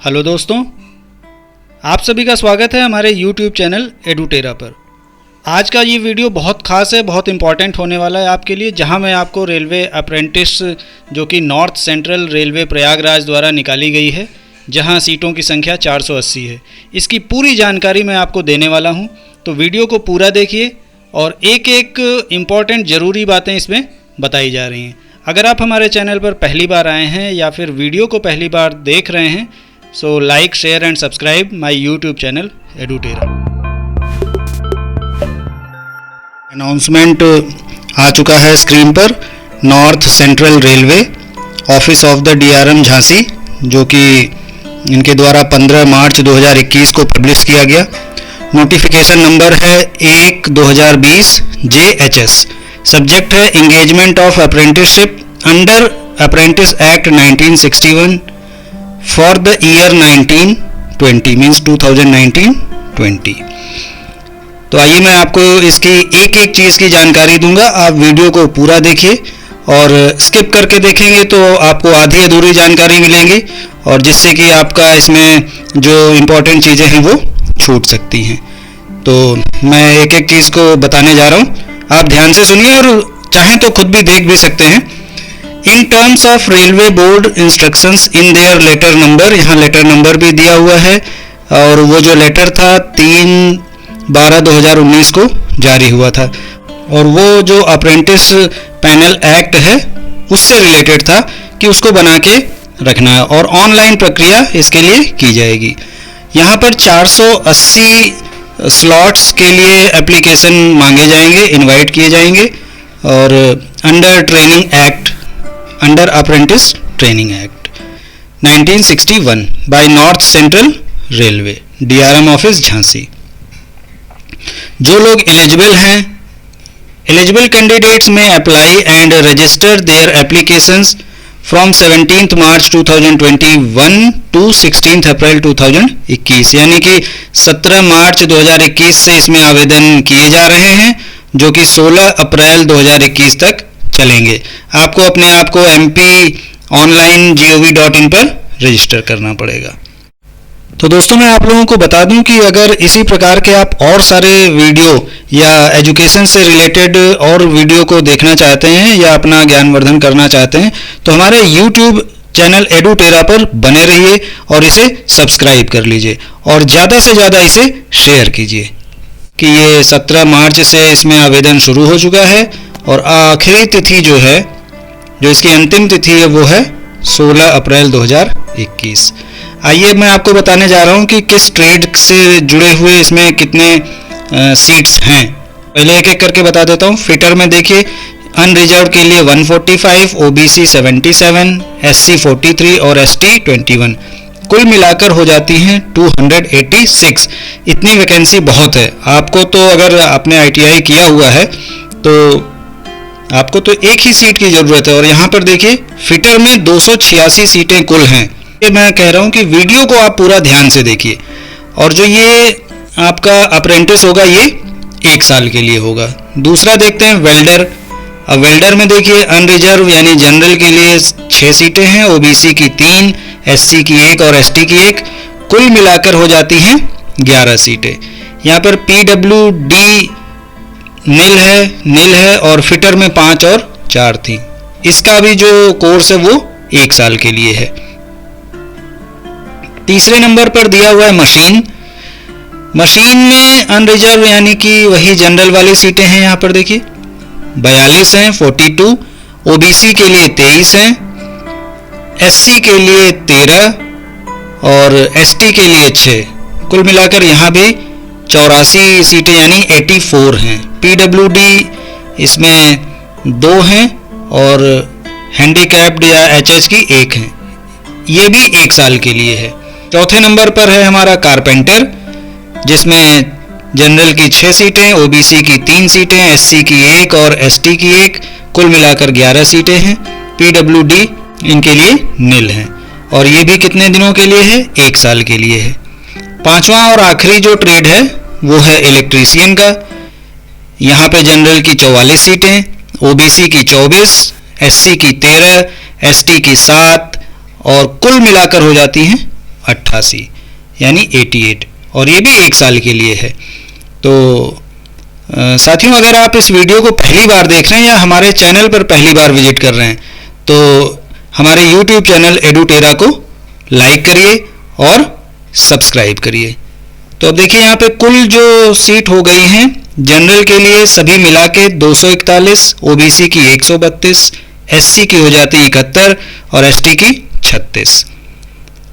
Hello दोस्तों, आप सभी का स्वागत है हमारे YouTube चैनल एडुटेरा पर। आज का ये वीडियो बहुत ख़ास है, बहुत इम्पॉर्टेंट होने वाला है आपके लिए, जहां मैं आपको रेलवे अप्रेंटिस जो कि नॉर्थ सेंट्रल रेलवे प्रयागराज द्वारा निकाली गई है, जहां सीटों की संख्या 480 है, इसकी पूरी जानकारी मैं आपको देने वाला हूं। तो वीडियो को पूरा देखिए और एक एक इम्पॉर्टेंट ज़रूरी बातें इसमें बताई जा रही हैं। अगर आप हमारे चैनल पर पहली बार आए हैं या फिर वीडियो को पहली बार देख रहे हैं, so like, share and subscribe my YouTube channel Edutera. Announcement आ चुका है स्क्रीन पर। North central railway office of the DRM Jhansi, जो कि इनके द्वारा 15 मार्च 2021 को पब्लिश किया गया। नोटिफिकेशन नंबर है 1/2020 JHS। सब्जेक्ट है engagement of apprenticeship under apprentice act 1961 for the year 1920 means 2019-20। तो आइए मैं आपको इसकी एक एक चीज़ की जानकारी दूंगा। आप वीडियो को पूरा देखिए और स्किप करके देखेंगे तो आपको आधी अधूरी जानकारी मिलेंगी, और जिससे कि आपका इसमें जो इम्पोर्टेंट चीज़ें हैं वो छूट सकती हैं। तो मैं एक एक चीज़ को बताने जा रहा हूँ, आप ध्यान से सुनिए और चाहें तो खुद भी देख भी सकते हैं। In terms of railway board instructions in their letter number, यहाँ लेटर नंबर भी दिया हुआ है, और वो जो लेटर था 3/12/2019 को जारी हुआ था, और वो जो अप्रेंटिस पैनल एक्ट है उससे रिलेटेड था कि उसको बना के रखना है, और ऑनलाइन प्रक्रिया इसके लिए की जाएगी। यहाँ पर 480 स्लॉट्स के लिए एप्लीकेशन मांगे जाएंगे, इनवाइट किए जाएंगे, और under training act, under apprentice training act 1961 by north central railway DRM office Jhansi. जो लोग एलिजिबल हैं, एलिजिबल कैंडिडेट्स में apply and register their applications from 17 March 2021 to 16 April 2021, यानी कि 17 मार्च 2021 से इसमें आवेदन किए जा रहे हैं, जो कि 16 अप्रैल 2021 तक चलेंगे। आपको अपने आप को mp-online.gov.in पर रजिस्टर करना पड़ेगा। तो दोस्तों, मैं आप लोगों को बता दूं कि अगर इसी प्रकार के आप और सारे वीडियो या एजुकेशन से रिलेटेड और वीडियो को देखना चाहते हैं या अपना ज्ञानवर्धन करना चाहते हैं, तो हमारे YouTube चैनल एडुटेरा पर बने रहिए और इसे सब्सक्राइब कर लीजिए, और ज़्यादा से ज़्यादा इसे शेयर कीजिए कि ये 17 मार्च से इसमें आवेदन शुरू हो चुका है, और आखिरी तिथि जो है, जो इसकी अंतिम तिथि है, वो है 16 अप्रैल 2021। आइए मैं आपको बताने जा रहा हूँ कि किस ट्रेड से जुड़े हुए इसमें कितने सीट्स हैं। पहले एक एक करके बता देता हूँ। फिटर में देखिए, अनरिजर्व के लिए 145, OBC 77, SC 43 और ST 21, कुल मिलाकर हो जाती हैं 286। इतनी वैकेंसी बहुत है। आपको तो अगर आपने ITI किया हुआ है तो आपको तो एक ही सीट की ज़रूरत है, और यहाँ पर देखिए फिटर में 286 सीटें कुल हैं। ये मैं कह रहा हूँ कि वीडियो को आप पूरा ध्यान से देखिए, और जो ये आपका अप्रेंटिस होगा ये 1 साल के लिए होगा। दूसरा देखते हैं वेल्डर। अब वेल्डर में देखिए अनरिजर्व यानी जनरल के लिए 6 सीटें हैं, OBC की 3, SC की 1 और ST की 1, कुल मिलाकर हो जाती हैं 11 सीटें। यहाँ पर PWD नील है और फिटर में 5 और 4 थी। इसका भी जो कोर्स है वो 1 साल के लिए है। तीसरे नंबर पर दिया हुआ है मशीन। मशीन में अनरिजर्व यानी कि वही जनरल वाली सीटें हैं, यहाँ पर देखिए 42 हैं, 42, OBC के लिए 23 हैं, SC के लिए 13 और ST के लिए 6, कुल मिलाकर यहाँ भी 84 सीटें यानी 84 हैं। PWD इसमें 2 हैं और हैंडीकैप्ड या HH की 1 है, ये भी 1 साल के लिए है। चौथे नंबर पर है हमारा कारपेंटर, जिसमें जनरल की 6 सीटें, OBC की 3 सीटें, SC की 1 और ST की 1, कुल मिलाकर 11 सीटें हैं। PWD इनके लिए नील है, और ये भी कितने दिनों के लिए है? 1 साल के लिए है। पांचवा और आखिरी जो ट्रेड है वो है इलेक्ट्रीशियन का। यहाँ पे जनरल की 44 सीटें, OBC की 24, SC की 13, ST की 7 और कुल मिलाकर हो जाती हैं 88 यानी 88, और ये भी 1 साल के लिए है। तो साथियों, अगर आप इस वीडियो को पहली बार देख रहे हैं या हमारे चैनल पर पहली बार विजिट कर रहे हैं तो हमारे YouTube चैनल एडुटेरा को लाइक करिए और सब्सक्राइब करिए। तो अब देखिए यहाँ पे कुल जो सीट हो गई हैं जनरल के लिए सभी मिला के 241, ओबीसी की 132, एससी की हो जाती 71 और एसटी की 36,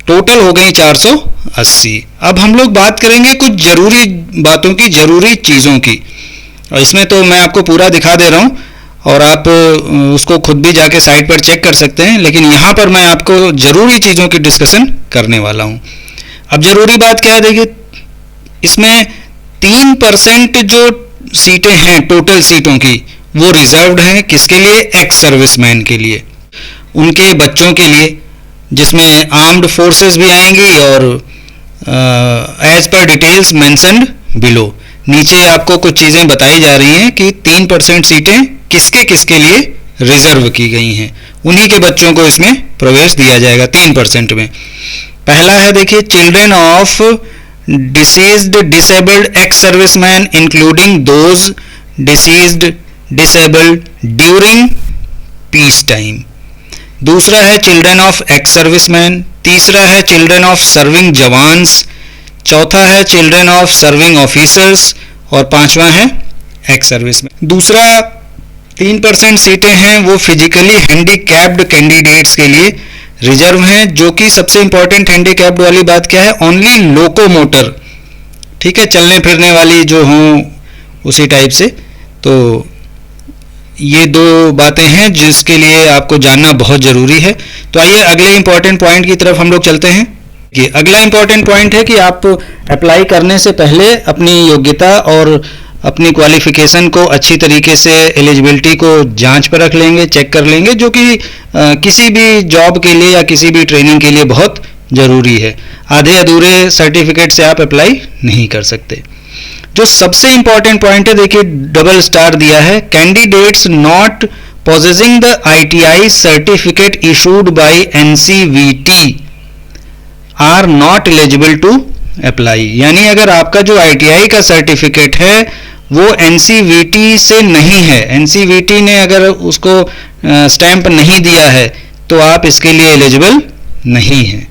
टोटल हो गई 480। अब हम लोग बात करेंगे कुछ जरूरी बातों की, जरूरी चीज़ों की, और इसमें तो मैं आपको पूरा दिखा दे रहा हूँ और आप उसको खुद भी जाके साइट पर चेक कर सकते हैं, लेकिन यहाँ पर मैं आपको ज़रूरी चीज़ों की डिस्कशन करने वाला हूँ। अब ज़रूरी बात क्या है, देखिए इसमें 3% जो सीटें हैं टोटल सीटों की वो रिजर्व्ड हैं, किसके लिए? एक्स सर्विसमैन के लिए, उनके बच्चों के लिए, जिसमें आर्म्ड फोर्सेस भी आएंगी और as per details mentioned below, नीचे आपको कुछ चीज़ें बताई जा रही हैं कि 3% सीटें किसके किसके लिए रिजर्व की गई हैं, उन्हीं के बच्चों को इसमें प्रवेश दिया जाएगा 3% में। पहला है देखिए, children of deceased disabled ex serviceman including those deceased disabled during peace time. दूसरा है चिल्ड्रेन ऑफ एक्स सर्विसमैन। तीसरा है चिल्ड्रेन ऑफ सर्विंग जवान्स। चौथा है चिल्ड्रेन ऑफ सर्विंग ऑफिसर्स और पांचवा है एक्स सर्विसमैन। दूसरा 3% सीटें हैं वो फिजिकली हैंडीकैप्ड कैंडिडेट्स के लिए रिजर्व हैं, जो कि सबसे इंपॉर्टेंट हैंडीकैप्ड वाली बात क्या है? ओनली लोकोमोटर, ठीक है, चलने फिरने वाली जो हों उसी टाइप से। तो ये दो बातें हैं जिसके लिए आपको जानना बहुत ज़रूरी है। तो आइए अगले इंपॉर्टेंट पॉइंट की तरफ हम लोग चलते हैं। कि अगला इंपॉर्टेंट पॉइंट है कि आप अप्लाई करने से पहले अपनी योग्यता और अपनी क्वालिफिकेशन को अच्छी तरीके से, एलिजिबिलिटी को जांच पर रख लेंगे, चेक कर लेंगे, जो कि किसी भी जॉब के लिए या किसी भी ट्रेनिंग के लिए बहुत ज़रूरी है। आधे अधूरे सर्टिफिकेट से आप अप्लाई नहीं कर सकते। जो सबसे इंपॉर्टेंट पॉइंट है, देखिए डबल स्टार दिया है, candidates not possessing the ITI certificate issued by NCVT are not eligible to apply. यानी अगर आपका जो ITI का सर्टिफिकेट है वो NCVT से नहीं है, NCVT ने अगर उसको स्टैंप नहीं दिया है तो आप इसके लिए एलिजिबल नहीं हैं।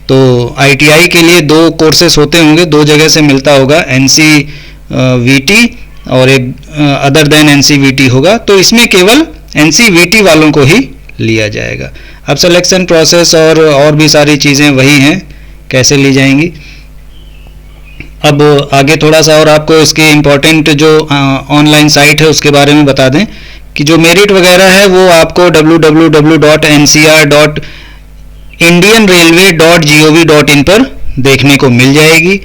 तो ITI के लिए 2 कोर्सेस होते होंगे, 2 जगह से मिलता होगा, NCVT और एक अदर देन NCVT होगा, तो इसमें केवल NCVT वालों को ही लिया जाएगा। अब सिलेक्शन प्रोसेस और भी सारी चीज़ें वही हैं, कैसे ली जाएंगी। अब आगे थोड़ा सा और आपको इसके इम्पोर्टेंट जो ऑनलाइन साइट है उसके बारे में बता दें कि जो मेरिट वगैरह है वो आपको www.ncr.indianrailway.gov.in पर देखने को मिल जाएगी।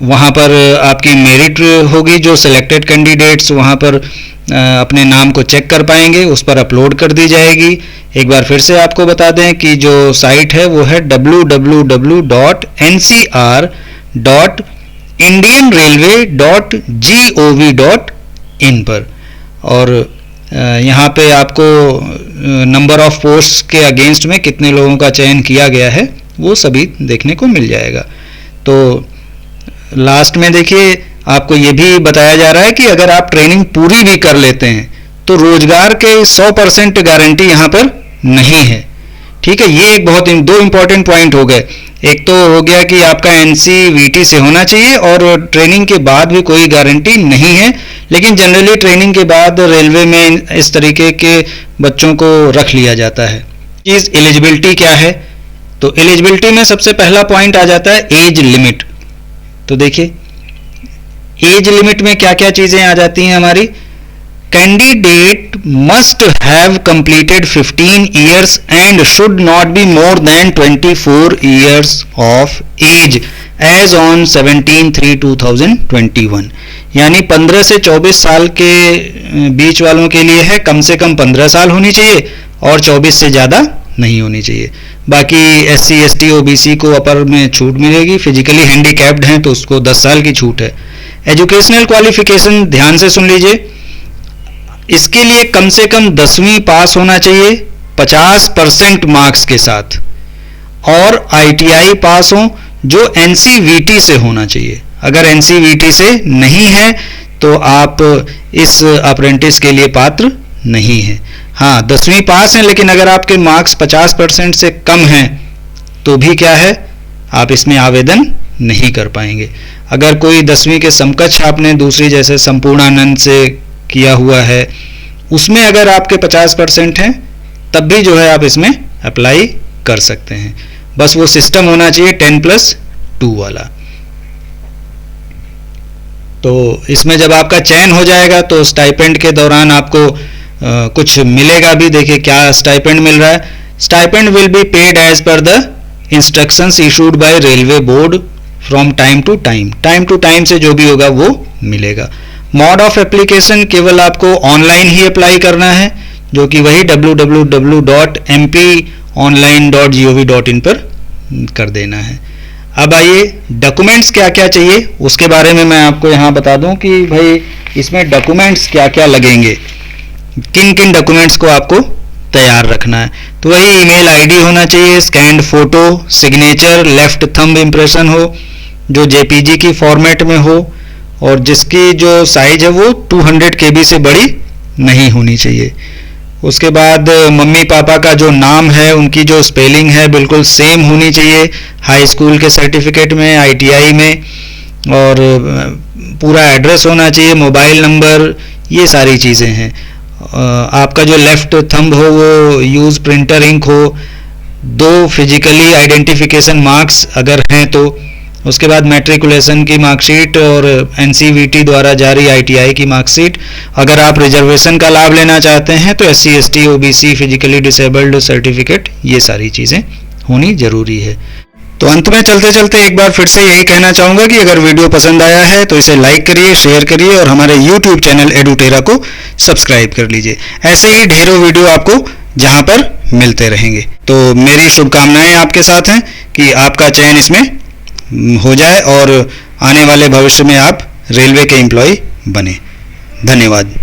वहाँ पर आपकी मेरिट होगी, जो सिलेक्टेड कैंडिडेट्स वहाँ पर अपने नाम को चेक कर पाएंगे, उस पर अपलोड कर दी जाएगी। एक बार फिर से आपको बता दें कि जो साइट है वो है www.ncr.indianrailway.gov.in पर, और यहाँ पे आपको नंबर ऑफ पोस्ट्स के अगेंस्ट में कितने लोगों का चयन किया गया है वो सभी देखने को मिल जाएगा। तो लास्ट में देखिए आपको ये भी बताया जा रहा है कि अगर आप ट्रेनिंग पूरी भी कर लेते हैं तो रोजगार के 100% गारंटी यहाँ पर नहीं है, ठीक है। ये एक बहुत 2 इंपॉर्टेंट पॉइंट हो गए। एक तो हो गया कि आपका NCVT से होना चाहिए और ट्रेनिंग के बाद भी कोई गारंटी नहीं है, लेकिन जनरली ट्रेनिंग के बाद रेलवे में इस तरीके के बच्चों को रख लिया जाता है। चीज़ एलिजिबिलिटी क्या है, तो एलिजिबिलिटी में सबसे पहला पॉइंट आ जाता है एज लिमिट। तो देखिए एज लिमिट में क्या क्या चीज़ें आ जाती हैं हमारी। Candidate must have completed 15 years and should not be more than 24 years of age age on 17/3/2021। यानी 15 से 24 साल के बीच वालों के लिए है, कम से कम 15 साल होनी चाहिए और 24 से ज़्यादा नहीं होनी चाहिए। बाकी SC ST OBC को अपर में छूट मिलेगी, फिजिकली हैंडीकैप्ड हैं तो उसको 10 साल की छूट है। एजुकेशनल क्वालिफिकेशन ध्यान से सुन लीजिए, इसके लिए कम से कम 10वीं पास होना चाहिए 50% मार्क्स के साथ, और ITI पास हों जो NCVT से होना चाहिए। अगर NCVT से नहीं है तो आप इस अप्रेंटिस के लिए पात्र नहीं हैं। हाँ, 10वीं पास हैं, लेकिन अगर आपके मार्क्स 50% से कम हैं तो भी क्या है, आप इसमें आवेदन नहीं कर पाएंगे। अगर कोई 10वीं के समकक्ष आपने दूसरी जैसे संपूर्णानंद से किया हुआ है, उसमें अगर आपके 50% हैं तब भी जो है आप इसमें अप्लाई कर सकते हैं। बस वो सिस्टम होना चाहिए 10+2 वाला। तो इसमें जब आपका चयन हो जाएगा तो स्टाइपेंड के दौरान आपको कुछ मिलेगा भी। देखिए क्या स्टाइपेंड मिल रहा है। Stipend will be paid as per the instructions issued by railway board from time to time. Time to time से जो भी होगा वो मिलेगा। मोड ऑफ एप्लीकेशन केवल आपको ऑनलाइन ही अप्लाई करना है, जो कि वही www.mponline.gov.in पर कर देना है। अब आइए डॉक्यूमेंट्स क्या क्या चाहिए उसके बारे में मैं आपको यहाँ बता दूं कि भाई इसमें डॉक्यूमेंट्स क्या क्या लगेंगे, किन किन डॉक्यूमेंट्स को आपको तैयार रखना है। तो वही ईमेल आईडी होना चाहिए, scanned photo, signature, left thumb impression हो जो JPG की फॉर्मेट में हो और जिसकी जो साइज है वो 200 KB से बड़ी नहीं होनी चाहिए। उसके बाद मम्मी पापा का जो नाम है उनकी जो स्पेलिंग है बिल्कुल सेम होनी चाहिए हाई स्कूल के सर्टिफिकेट में, ITI में, और पूरा एड्रेस होना चाहिए, मोबाइल नंबर, ये सारी चीज़ें हैं। आपका जो लेफ्ट थंब हो वो यूज़ प्रिंटर इंक हो, 2 फिजिकली आइडेंटिफिकेशन मार्क्स अगर हैं तो, उसके बाद मैट्रिकुलेशन की मार्कशीट और NCVT द्वारा जारी ITI की मार्कशीट। अगर आप रिजर्वेशन का लाभ लेना चाहते हैं तो SC ST OBC physically disabled certificate, ये सारी चीज़ें होनी ज़रूरी है। तो अंत में चलते चलते एक बार फिर से यही कहना चाहूँगा कि अगर वीडियो पसंद आया है तो इसे लाइक करिए, शेयर करिए और हमारे YouTube चैनल एडुटेरा को सब्सक्राइब कर लीजिए। ऐसे ही ढेरों वीडियो आपको जहाँ पर मिलते रहेंगे। तो मेरी शुभकामनाएं आपके साथ हैं कि आपका चयन इसमें हो जाए और आने वाले भविष्य में आप रेलवे के एम्प्लॉय बने। धन्यवाद।